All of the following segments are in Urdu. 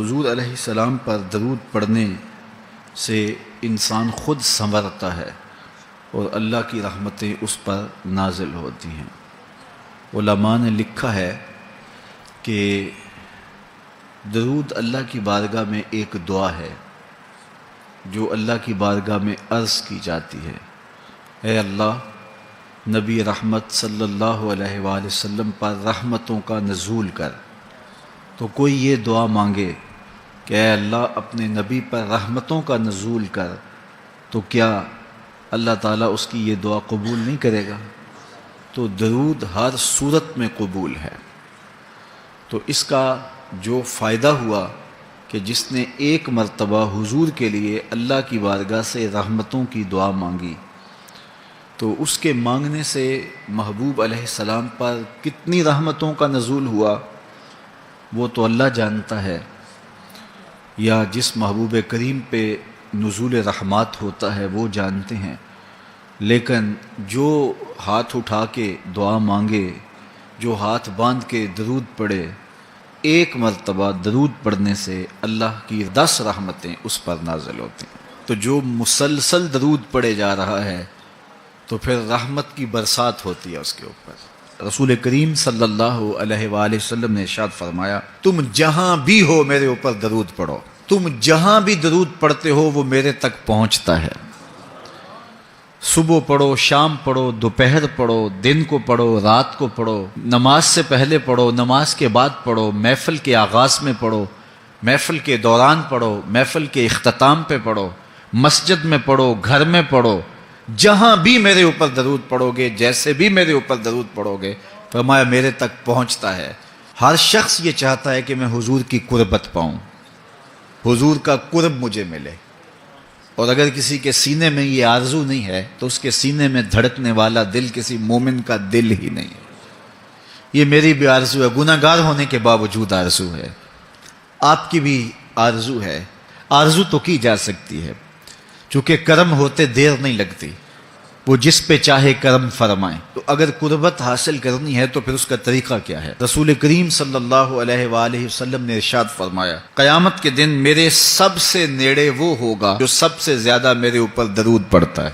حضور علیہ السلام پر درود پڑھنے سے انسان خود سنورتا ہے اور اللہ کی رحمتیں اس پر نازل ہوتی ہیں۔ علماء نے لکھا ہے کہ درود اللہ کی بارگاہ میں ایک دعا ہے جو اللہ کی بارگاہ میں عرض کی جاتی ہے، اے اللہ نبی رحمت صلی اللہ علیہ وآلہ وسلم پر رحمتوں کا نزول کر۔ تو کوئی یہ دعا مانگے کہ اے اللہ اپنے نبی پر رحمتوں کا نزول کر، تو کیا اللہ تعالیٰ اس کی یہ دعا قبول نہیں کرے گا؟ تو درود ہر صورت میں قبول ہے۔ تو اس کا جو فائدہ ہوا کہ جس نے ایک مرتبہ حضور کے لیے اللہ کی بارگاہ سے رحمتوں کی دعا مانگی، تو اس کے مانگنے سے محبوب علیہ السلام پر کتنی رحمتوں کا نزول ہوا وہ تو اللہ جانتا ہے، یا جس محبوب کریم پہ نزول رحمات ہوتا ہے وہ جانتے ہیں، لیکن جو ہاتھ اٹھا کے دعا مانگے، جو ہاتھ باندھ کے درود پڑھے، ایک مرتبہ درود پڑھنے سے اللہ کی 10 رحمتیں اس پر نازل ہوتی ہیں۔ تو جو مسلسل درود پڑھے جا رہا ہے تو پھر رحمت کی برسات ہوتی ہے اس کے اوپر۔ رسول کریم صلی اللہ علیہ وآلہ وسلم نے ارشاد فرمایا، تم جہاں بھی ہو میرے اوپر درود پڑھو، تم جہاں بھی درود پڑھتے ہو وہ میرے تک پہنچتا ہے۔ صبح پڑھو، شام پڑھو، دوپہر پڑھو، دن کو پڑھو، رات کو پڑھو، نماز سے پہلے پڑھو، نماز کے بعد پڑھو، محفل کے آغاز میں پڑھو، محفل کے دوران پڑھو، محفل کے اختتام پہ پڑھو، مسجد میں پڑھو، گھر میں پڑھو، جہاں بھی میرے اوپر درود پڑھو گے، جیسے بھی میرے اوپر درود پڑھو گے، فرمایا میرے تک پہنچتا ہے۔ ہر شخص یہ چاہتا ہے کہ میں حضور کی قربت پاؤں، حضور کا قرب مجھے ملے، اور اگر کسی کے سینے میں یہ آرزو نہیں ہے تو اس کے سینے میں دھڑکنے والا دل کسی مومن کا دل ہی نہیں ہے۔ یہ میری بھی آرزو ہے، گناہ گار ہونے کے باوجود آرزو ہے، آپ کی بھی آرزو ہے، آرزو تو کی جا سکتی ہے، چونکہ کرم ہوتے دیر نہیں لگتی، وہ جس پہ چاہے کرم فرمائیں۔ تو اگر قربت حاصل کرنی ہے تو پھر اس کا طریقہ کیا ہے؟ رسول کریم صلی اللہ علیہ وآلہ وسلم نے ارشاد فرمایا، قیامت کے دن میرے سب سے نیڑے وہ ہوگا جو سب سے زیادہ میرے اوپر درود پڑتا ہے۔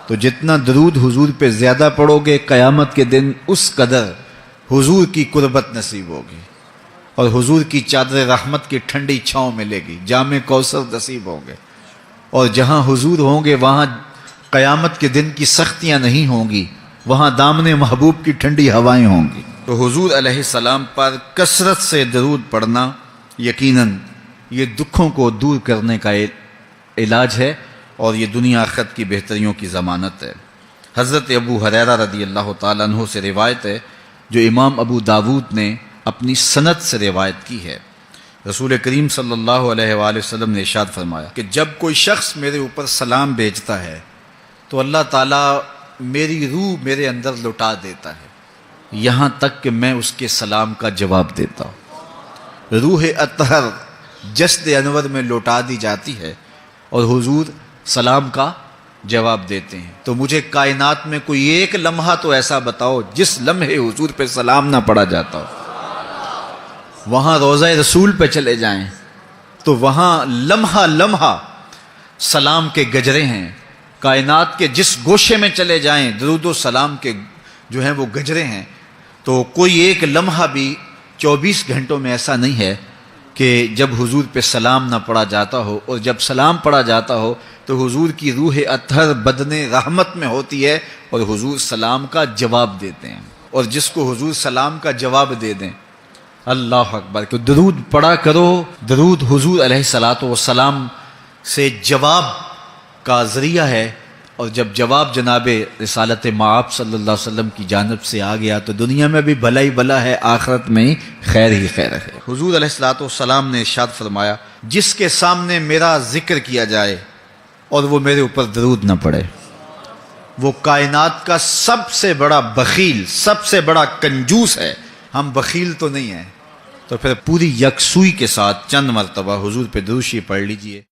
تو جتنا درود حضور پہ زیادہ پڑھو گے، قیامت کے دن اس قدر حضور کی قربت نصیب ہوگی، اور حضور کی چادر رحمت کی ٹھنڈی چھاؤں ملے گی، جام کوثر نصیب ہوں گے، اور جہاں حضور ہوں گے وہاں قیامت کے دن کی سختیاں نہیں ہوں گی، وہاں دامن محبوب کی ٹھنڈی ہوائیں ہوں گی۔ تو حضور علیہ السلام پر کثرت سے درود پڑھنا یقیناً یہ دکھوں کو دور کرنے کا علاج ہے، اور یہ دنیا آخرت کی بہتریوں کی ضمانت ہے۔ حضرت ابو ہریرہ رضی اللہ تعالیٰ عنہ سے روایت ہے جو امام ابو داود نے اپنی سند سے روایت کی ہے۔ رسول کریم صلی اللہ علیہ وآلہ وسلم نے ارشاد فرمایا کہ جب کوئی شخص میرے اوپر سلام بھیجتا ہے تو اللہ تعالیٰ میری روح میرے اندر لوٹا دیتا ہے، یہاں تک کہ میں اس کے سلام کا جواب دیتا ہوں۔ روح اطہر جسد انور میں لوٹا دی جاتی ہے اور حضور سلام کا جواب دیتے ہیں۔ تو مجھے کائنات میں کوئی ایک لمحہ تو ایسا بتاؤ جس لمحے حضور پہ سلام نہ پڑھا جاتا ہو۔ وہاں روضہ رسول پہ چلے جائیں تو وہاں لمحہ لمحہ سلام کے گجرے ہیں، کائنات کے جس گوشے میں چلے جائیں درود و سلام کے جو ہیں وہ گجرے ہیں۔ تو کوئی ایک لمحہ بھی 24 گھنٹوں میں ایسا نہیں ہے کہ جب حضور پہ سلام نہ پڑھا جاتا ہو، اور جب سلام پڑھا جاتا ہو تو حضور کی روح اطہر بدن رحمت میں ہوتی ہے اور حضور سلام کا جواب دیتے ہیں، اور جس کو حضور سلام کا جواب دے دیں، اللہ اکبر، کہ درود پڑھا کرو۔ درود حضور علیہ الصلاۃ والسلام سے جواب کا ذریعہ ہے، اور جب جواب جناب رسالت مآب صلی اللہ علیہ وسلم کی جانب سے آ گیا تو دنیا میں بھی بھلا ہی بھلا ہے، آخرت میں خیر ہی خیر ہے۔ حضور علیہ الصلاۃ والسلام نے ارشاد فرمایا، جس کے سامنے میرا ذکر کیا جائے اور وہ میرے اوپر درود نہ پڑے، وہ کائنات کا سب سے بڑا بخیل، سب سے بڑا کنجوس ہے۔ ہم بخیل تو نہیں ہیں، تو پھر پوری یکسوئی کے ساتھ چند مرتبہ حضور پہ درود شریف پڑھ لیجئے۔